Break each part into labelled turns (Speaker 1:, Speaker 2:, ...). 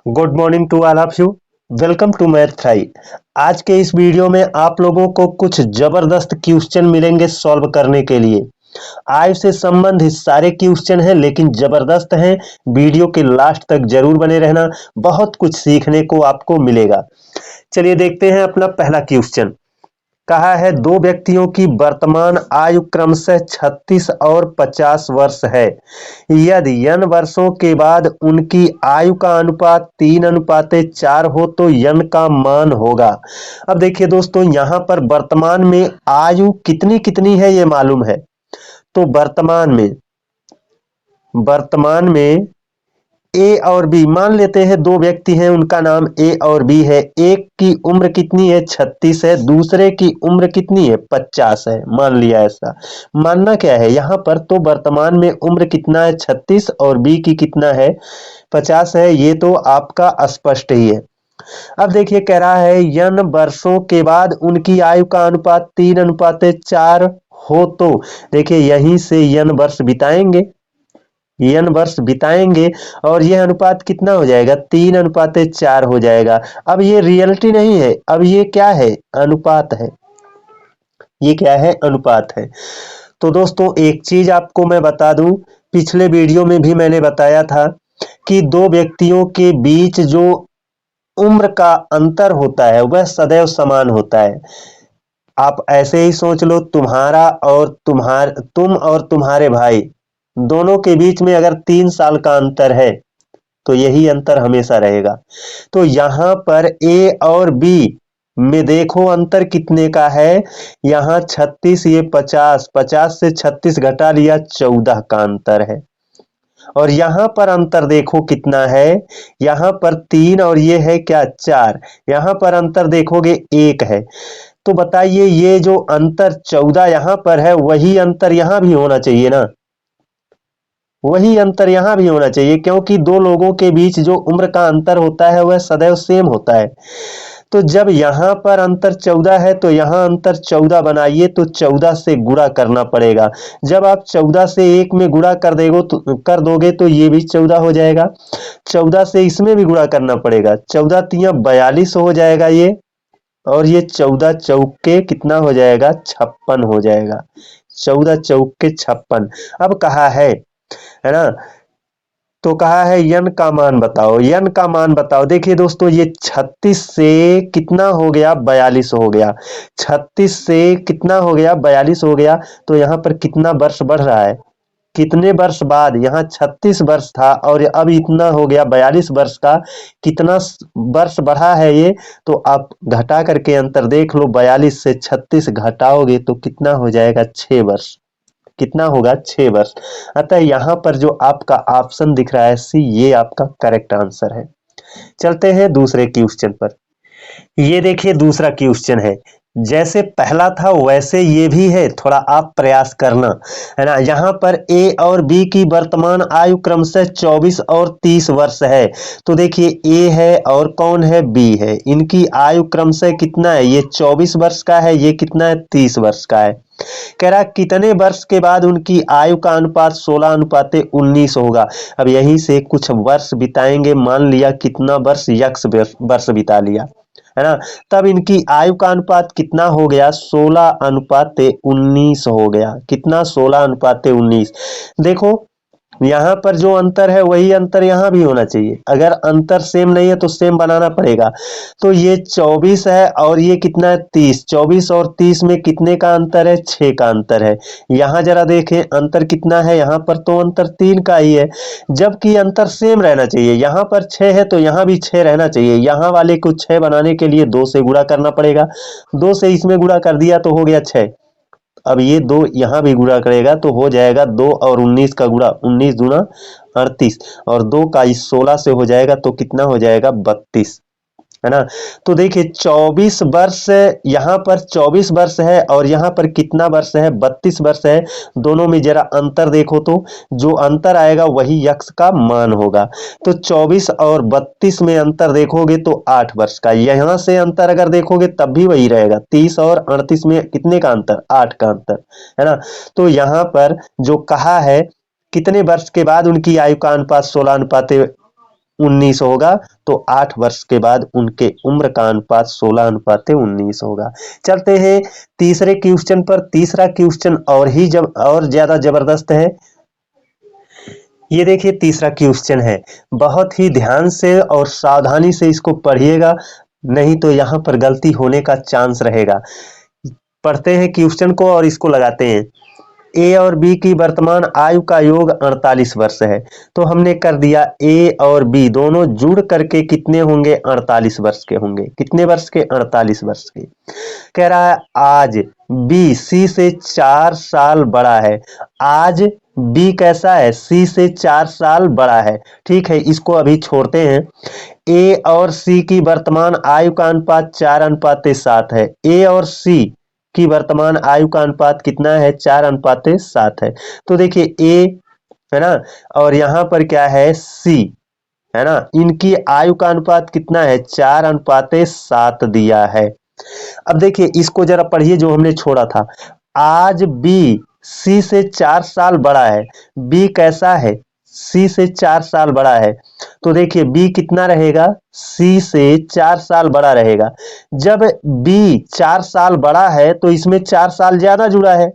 Speaker 1: Good morning to all of you. Welcome to math थ्राई। आज के इस वीडियो में आप लोगों को कुछ जबरदस्त क्वेश्चन मिलेंगे सॉल्व करने के लिए। आय से संबंधित सारे क्वेश्चन हैं लेकिन जबरदस्त हैं। वीडियो के लास्ट तक जरूर बने रहना, बहुत कुछ सीखने को आपको मिलेगा। चलिए देखते हैं अपना पहला क्वेश्चन। कहा है दो व्यक्तियों की वर्तमान आयु क्रमशः 36 और 50 वर्ष है। यदि n वर्षों के बाद उनकी आयु का अनुपात 3:4 हो तो n का मान होगा। अब देखिए दोस्तों, यहां पर वर्तमान में आयु कितनी कितनी है ये मालूम है। तो वर्तमान में ए और बी मान लेते हैं, दो व्यक्ति हैं, उनका नाम ए और बी है। एक की उम्र कितनी है? 36 है। दूसरे की उम्र कितनी है? 50 है। मान लिया ऐसा। मानना क्या है यहाँ पर? तो वर्तमान में उम्र कितना है? 36 और बी की कितना है? 50 है। ये तो आपका स्पष्ट ही है। अब देखिए कह रहा है n वर्षों के बाद उनकी आयु का अनुपात 3:4 हो तो देखिए यहीं से n वर्ष बिताएंगे और यह अनुपात कितना हो जाएगा? 3:4 हो जाएगा। अब ये रियलिटी नहीं है, अब ये क्या है? अनुपात है। ये क्या है? अनुपात है। तो दोस्तों एक चीज आपको मैं बता दूं, पिछले वीडियो में भी मैंने बताया था कि दो व्यक्तियों के बीच जो उम्र का अंतर होता है वह सदैव समान होता है। आप ऐसे ही सोच लो, तुम और तुम्हारे भाई दोनों के बीच में अगर 3 साल का अंतर है तो यही अंतर हमेशा रहेगा। तो यहां पर ए और बी में देखो अंतर कितने का है। यहाँ 36, ये 50, 50 से 36 घटा लिया, 14 का अंतर है। और यहां पर अंतर देखो कितना है, यहां पर 3 और ये है क्या? 4। यहां पर अंतर देखोगे 1 है। तो बताइए ये जो अंतर 14 यहां पर है वही अंतर यहां भी होना चाहिए ना? वही अंतर यहां भी होना चाहिए, क्योंकि दो लोगों के बीच जो उम्र का अंतर होता है वह सदैव सेम होता है। तो जब यहां पर अंतर 14 है तो यहां अंतर 14 बनाइए तो 14 से गुणा करना पड़ेगा। जब आप 14 से 1 में गुणा कर दोगे तो ये भी 14 हो जाएगा। 14 से इसमें भी गुणा करना पड़ेगा, 14 तिया 42 हो जाएगा ये। और ये 14 चौके कितना हो जाएगा? 56 हो जाएगा। 14 चौके 56। अब कहा है ना? तो कहा है n का मान बताओ, n का मान बताओ। देखिए दोस्तों, ये 36 से कितना हो गया? 42 हो गया। 36 से कितना हो गया? 42 हो गया। तो यहाँ पर कितना वर्ष बढ़ रहा है? कितने वर्ष बाद? यहाँ 36 वर्ष था और अब इतना हो गया 42 वर्ष का। कितना वर्ष बढ़ा है ये? तो आप घटा करके अंतर देख लो, 42 से 36 घटाओगे तो कितना हो जाएगा? 6 वर्ष। कितना होगा? 6 वर्ष। अतः यहाँ पर जो आपका ऑप्शन दिख रहा है सी, ये आपका करेक्ट आंसर है। चलते हैं दूसरे क्वेश्चन पर। ये देखिए दूसरा क्वेश्चन है, जैसे पहला था वैसे ये भी है, थोड़ा आप प्रयास करना, है ना। यहाँ पर ए और बी की वर्तमान आयु क्रमशः 24 और 30 वर्ष है। तो देखिए ए है और कौन है? बी है। इनकी आयु क्रमशः कितना है? ये 24 वर्ष का है, ये कितना है? 30 वर्ष का है। कह रहा कितने वर्ष के बाद उनकी आयु का अनुपात 16:19 होगा। अब यहीं से कुछ वर्ष बिताएंगे, मान लिया कितना वर्ष? यक्स वर्ष बिता लिया, है ना। तब इनकी आयु का अनुपात कितना हो गया? 16:19 हो गया। कितना? 16:19। देखो यहाँ पर जो अंतर है वही अंतर यहाँ भी होना चाहिए। अगर अंतर सेम नहीं है तो सेम बनाना पड़ेगा। तो ये 24 है और ये कितना है? 30। 24 और 30 में कितने का अंतर है? 6 का अंतर है। यहाँ जरा देखें अंतर कितना है? यहाँ पर तो अंतर 3 का ही है, जबकि अंतर सेम रहना चाहिए। यहाँ पर 6 है तो यहाँ भी 6 रहना चाहिए। यहाँ वाले को 6 बनाने के लिए 2 से गुणा करना पड़ेगा। 2 से इसमें गुणा कर दिया तो हो गया 6। अब ये 2 यहाँ भी गुणा करेगा तो हो जाएगा 2 और 19 का गुणा, 19 दूना 38, और 2 का इस 16 से हो जाएगा तो कितना हो जाएगा? 32, है ना। तो देखिए 24 वर्ष, यहाँ पर 24 वर्ष है और यहाँ पर कितना वर्ष है? 32 वर्ष है। दोनों में जरा अंतर देखो तो जो अंतर आएगा वही यक्स का मान होगा। तो 24 और 32 में अंतर देखोगे तो 8 वर्ष का। यहाँ से अंतर अगर देखोगे तब भी वही रहेगा। 30 और 38 में कितने का अंतर? 8 का अंतर, है ना। तो यहाँ पर जो कहा है कितने वर्ष के बाद उनकी आयु का अनुपात 16:19 19 होगा, तो 8 वर्ष के बाद उनके उम्र का अनुपात 16:19 होगा। चलते हैं तीसरे क्वेश्चन पर। तीसरा क्वेश्चन और ज्यादा जबरदस्त है। ये देखिए तीसरा क्वेश्चन है, बहुत ही ध्यान से और सावधानी से इसको पढ़िएगा, नहीं तो यहाँ पर गलती होने का चांस रहेगा। पढ़ते हैं क्वेश्चन को और इसको लगाते हैं। ए और बी की वर्तमान आयु का योग 48 वर्ष है। तो हमने कर दिया, ए और बी दोनों जुड़ करके कितने होंगे? 48 वर्ष के होंगे। कितने वर्ष के? 48 वर्ष के। कह रहा है आज बी सी से 4 साल बड़ा है। आज बी कैसा है? सी से 4 साल बड़ा है। ठीक है, इसको अभी छोड़ते हैं। ए और सी की वर्तमान आयु का अनुपात 4:7 है। ए और सी की वर्तमान आयु का अनुपात कितना है? 4:7 है। तो देखिए ए है ना, और यहाँ पर क्या है? सी है ना, इनकी आयु का अनुपात कितना है? 4:7 दिया है। अब देखिए इसको जरा पढ़िए जो हमने छोड़ा था। आज बी सी से 4 साल बड़ा है। बी कैसा है? सी से 4 साल बड़ा है। तो देखिए बी कितना रहेगा? सी से 4 साल बड़ा रहेगा। जब बी 4 साल बड़ा है तो इसमें 4 साल ज्यादा जुड़ा है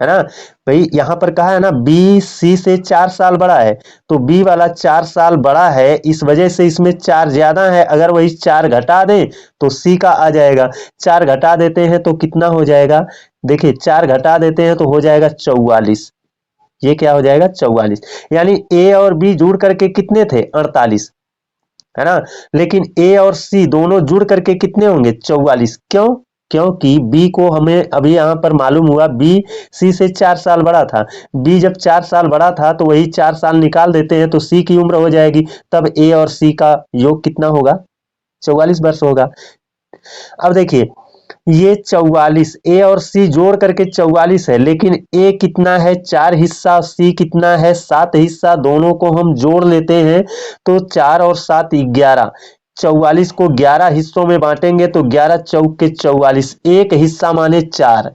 Speaker 1: ना भाई। यहां पर कहा है ना बी सी से 4 साल बड़ा है, तो बी वाला 4 साल बड़ा है, इस वजह से इसमें 4 ज्यादा है। अगर वही 4 घटा दें तो सी का आ जाएगा। 4 घटा देते हैं तो कितना हो जाएगा? देखिए 4 घटा देते हैं तो हो जाएगा 44। ये क्या हो जाएगा? 44। यानी ए और बी जुड़ करके कितने थे? 48 है ना। लेकिन ए और सी दोनों जुड़ करके कितने होंगे? 44। क्यों? क्योंकि बी को हमें अभी यहां पर मालूम हुआ बी सी से 4 साल बड़ा था। बी जब 4 साल बड़ा था तो वही 4 साल निकाल देते हैं तो सी की उम्र हो जाएगी। तब ए और सी का योग कितना होगा? 44 वर्ष होगा। अब देखिए ये 44, ए और सी जोड़ करके 44 है, लेकिन ए कितना है? 4 हिस्सा, सी कितना है? 7 हिस्सा। दोनों को हम जोड़ लेते हैं तो 4 और 7 11। 44 को 11 हिस्सों में बांटेंगे तो 11 चौक के 44। एक हिस्सा माने 4।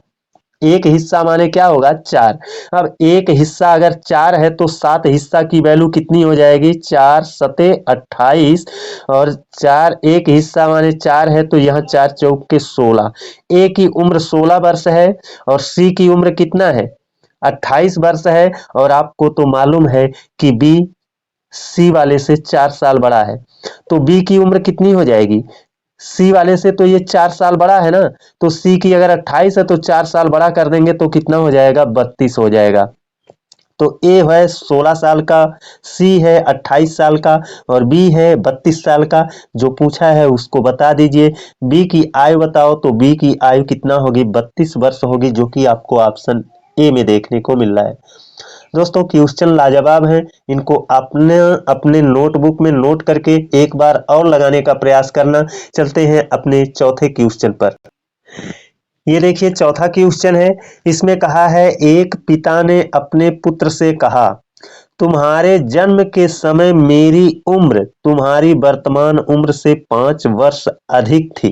Speaker 1: एक हिस्सा माने क्या होगा? 4। अब एक हिस्सा अगर 4 है तो 7 हिस्सा की वैल्यू कितनी हो जाएगी? 4 सते 28, और 4 एक हिस्सा माने 4 है तो यहाँ 4 चौक के 16। ए की उम्र 16 वर्ष है और सी की उम्र कितना है? 28 वर्ष है। और आपको तो मालूम है कि बी सी वाले से 4 साल बड़ा है, तो बी की उम्र कितनी हो जाएगी? सी वाले से तो ये 4 साल बड़ा है ना, तो सी की अगर 28 है तो 4 साल बड़ा कर देंगे तो कितना हो जाएगा? 32 हो जाएगा। तो ए है 16 साल का, सी है 28 साल का, और बी है 32 साल का। जो पूछा है उसको बता दीजिए। बी की आयु बताओ, तो बी की आयु कितना होगी? 32 वर्ष होगी, जो कि आपको ऑप्शन ए में देखने को मिल रहा है। दोस्तों क्वेश्चन लाजवाब हैं, इनको अपने अपने नोटबुक में नोट करके एक बार और लगाने का प्रयास करना। चलते हैं अपने चौथे क्वेश्चन पर। ये देखिए चौथा क्वेश्चन है। इसमें कहा है एक पिता ने अपने पुत्र से कहा, तुम्हारे जन्म के समय मेरी उम्र तुम्हारी वर्तमान उम्र से 5 वर्ष अधिक थी।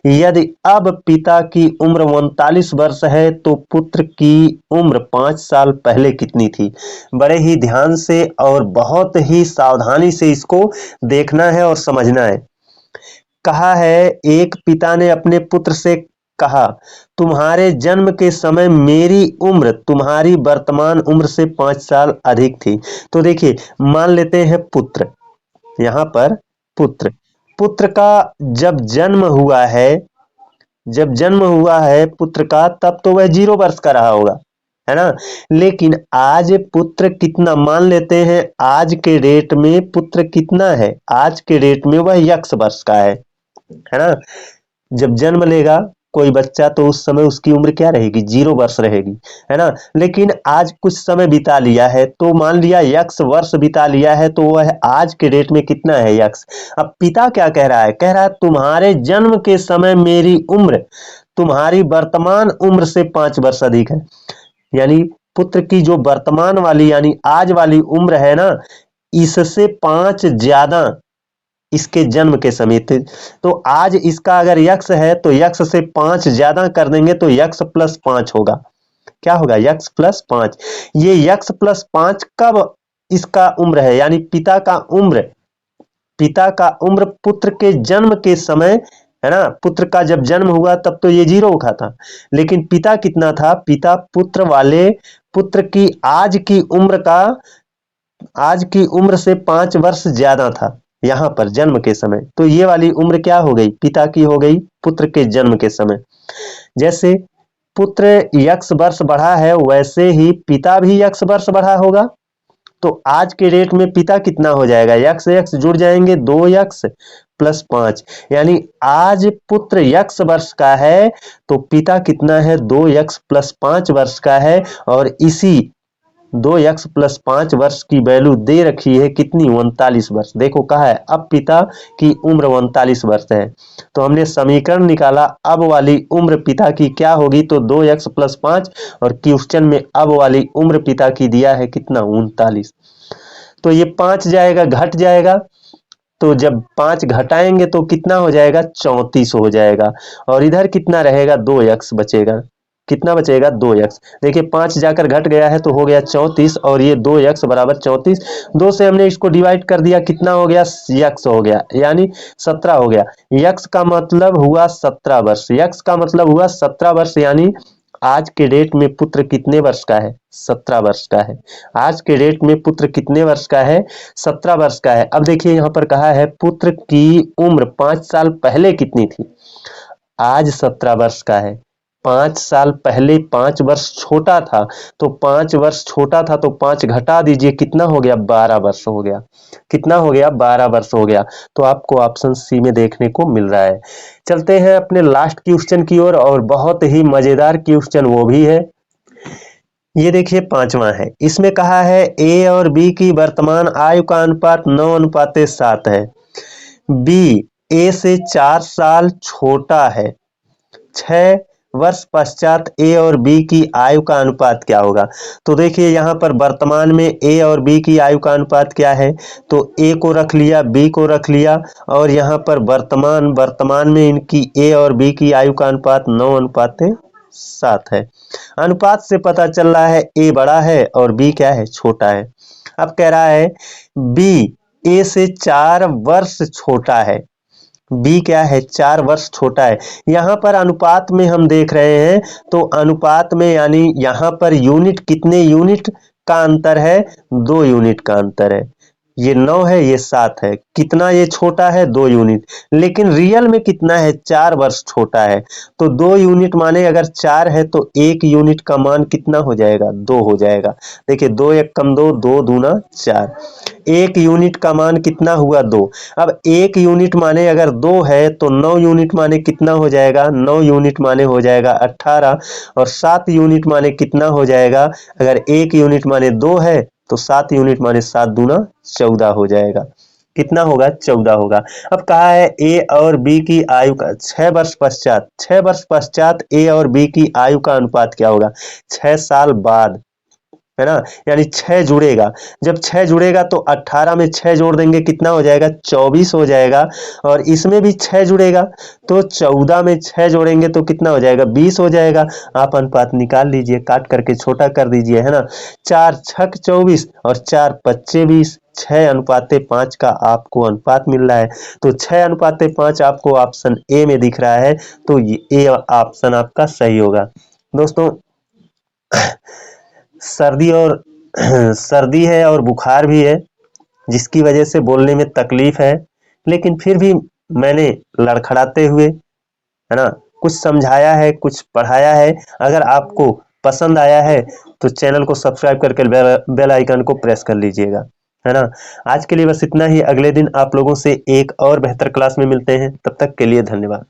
Speaker 1: यदि अब पिता की उम्र 39 वर्ष है तो पुत्र की उम्र 5 साल पहले कितनी थी? बड़े ही ध्यान से और बहुत ही सावधानी से इसको देखना है और समझना है। कहा है एक पिता ने अपने पुत्र से कहा, तुम्हारे जन्म के समय मेरी उम्र तुम्हारी वर्तमान उम्र से 5 साल अधिक थी। तो देखिए मान लेते हैं पुत्र, यहां पर पुत्र पुत्र का जब जन्म हुआ है, जब जन्म हुआ है पुत्र का, तब तो वह 0 वर्ष का रहा होगा, है ना। लेकिन आज पुत्र कितना मान लेते हैं? आज के डेट में पुत्र कितना है? आज के डेट में वह x वर्ष का है ना। जब जन्म लेगा कोई बच्चा तो उस समय उसकी उम्र क्या रहेगी? 0 वर्ष रहेगी, है ना। लेकिन आज कुछ समय बिता लिया है, तो मान लिया x वर्ष बिता लिया है, तो वह आज के डेट में कितना है? x। अब पिता क्या कह रहा है? कह रहा है तुम्हारे जन्म के समय मेरी उम्र तुम्हारी वर्तमान उम्र से 5 वर्ष अधिक है। यानी पुत्र की जो वर्तमान वाली यानी आज वाली उम्र है ना, इससे 5 ज्यादा इसके जन्म के समय थे। तो आज इसका अगर यक्स है तो यक्स से 5 ज्यादा कर देंगे तो यक्स प्लस 5 होगा। क्या होगा? X plus 5। ये यक्स प्लस 5 कब इसका उम्र है? यानी पिता का उम्र पिता का उम्र पुत्र के जन्म के समय, है ना, पुत्र का जब जन्म हुआ तब तो ये 0 का था, लेकिन पिता कितना था, पिता पुत्र की आज की उम्र से 5 वर्ष ज्यादा था यहाँ पर जन्म के समय। तो ये वाली उम्र क्या हो गई, पिता की हो गई पुत्र के जन्म के समय। जैसे पुत्र x वर्ष बढ़ा है वैसे ही पिता भी x वर्ष बढ़ा होगा। तो आज के डेट में पिता कितना हो जाएगा, x जुड़ जाएंगे 2x प्लस 5, यानी आज पुत्र x वर्ष का है तो पिता कितना है, 2x प्लस 5 वर्ष का है। और इसी 2x प्लस 5 वर्ष की वैल्यू दे रखी है कितनी, 39 वर्ष। देखो कहा है अब पिता की उम्र 39 वर्ष है, तो हमने समीकरण निकाला अब वाली उम्र पिता की क्या होगी, तो 2x प्लस 5, और क्वेश्चन में अब वाली उम्र पिता की दिया है कितना, 39। तो ये 5 जाएगा, घट जाएगा, तो जब 5 घटाएंगे तो कितना हो जाएगा, 34 हो जाएगा। और इधर कितना रहेगा, 2x बचेगा, कितना बचेगा, 2x। देखिए 5 जाकर घट गया है तो हो गया 34, और ये 2x बराबर 34। 2 से हमने इसको डिवाइड कर दिया, कितना हो गया, x हो गया, यानी 17 हो गया। x का मतलब हुआ 17 वर्ष, x का मतलब हुआ 17 वर्ष, यानी आज के डेट में पुत्र कितने वर्ष का है, 17 वर्ष का है। आज के डेट में पुत्र कितने वर्ष का है, 17 वर्ष का है। अब देखिए यहाँ पर कहा है पुत्र की उम्र 5 साल पहले कितनी थी, आज 17 वर्ष का है। 5 साल पहले 5 वर्ष छोटा था, तो 5 वर्ष छोटा था तो 5 घटा दीजिए, कितना हो गया, 12 वर्ष हो गया। कितना हो गया, 12 वर्ष हो गया। तो आपको ऑप्शन सी में देखने को मिल रहा है। चलते हैं अपने लास्ट क्वेश्चन की ओर, और बहुत ही मजेदार क्वेश्चन वो भी है। ये देखिए 5वां है, इसमें कहा है ए और बी की वर्तमान आयु का अनुपात 9:7 है। बी ए से 4 साल छोटा है, 6 वर्ष पश्चात ए और बी की आयु का अनुपात क्या होगा। तो देखिए यहाँ पर वर्तमान में ए और बी की आयु का अनुपात क्या है, तो ए को रख लिया, बी को रख लिया, और यहाँ पर वर्तमान में इनकी ए और बी की आयु का अनुपात 9:7 है। अनुपात से पता चल रहा है ए बड़ा है और बी क्या है, छोटा है। अब कह रहा है बी ए से 4 वर्ष छोटा है, बी क्या है, 4 वर्ष छोटा है। यहाँ पर अनुपात में हम देख रहे हैं, तो अनुपात में यानी यहाँ पर यूनिट, कितने यूनिट का अंतर है, 2 यूनिट का अंतर है। ये 9 है, ये 7 है, कितना ये छोटा है, 2 यूनिट। लेकिन रियल में कितना है, 4 वर्ष छोटा है। तो 2 यूनिट माने अगर 4 है तो 1 यूनिट का मान कितना हो जाएगा, 2 हो जाएगा। देखिए 2 1 कम 2, 2 दूना 4, 1 यूनिट का मान कितना हुआ, 2। अब 1 यूनिट माने अगर 2 है तो 9 यूनिट माने कितना हो जाएगा, 9 यूनिट माने हो जाएगा 18, और 7 यूनिट माने कितना हो जाएगा, अगर 1 यूनिट माने 2 है तो 7 यूनिट माने 7 दूना 14 हो जाएगा। कितना होगा, 14 होगा। अब कहा है ए और बी की आयु का 6 वर्ष पश्चात ए और बी की आयु का अनुपात क्या होगा, 6 साल बाद, है ना, यानी 6 जुड़ेगा। जब 6 जुड़ेगा तो 18 में 6 जोड़ देंगे, कितना हो जाएगा, 24 हो जाएगा। और इसमें भी 6 जुड़ेगा तो 14 में 6 जोड़ेंगे तो कितना हो जाएगा, 20 हो जाएगा। आप अनुपात निकाल लीजिए, काट करके छोटा कर दीजिए, है ना। 4 छक 24 और 4 पच्चे 20, 6:5 का आपको अनुपात मिल रहा है। तो 6:5 आपको ऑप्शन ए में दिख रहा है, तो ये ए ऑप्शन आपका सही होगा। दोस्तों सर्दी है और बुखार भी है, जिसकी वजह से बोलने में तकलीफ है, लेकिन फिर भी मैंने लड़खड़ाते हुए, है ना, कुछ समझाया है, कुछ पढ़ाया है। अगर आपको पसंद आया है तो चैनल को सब्सक्राइब करके बेल आइकन को प्रेस कर लीजिएगा, है ना। आज के लिए बस इतना ही, अगले दिन आप लोगों से एक और बेहतर क्लास में मिलते हैं, तब तक के लिए धन्यवाद।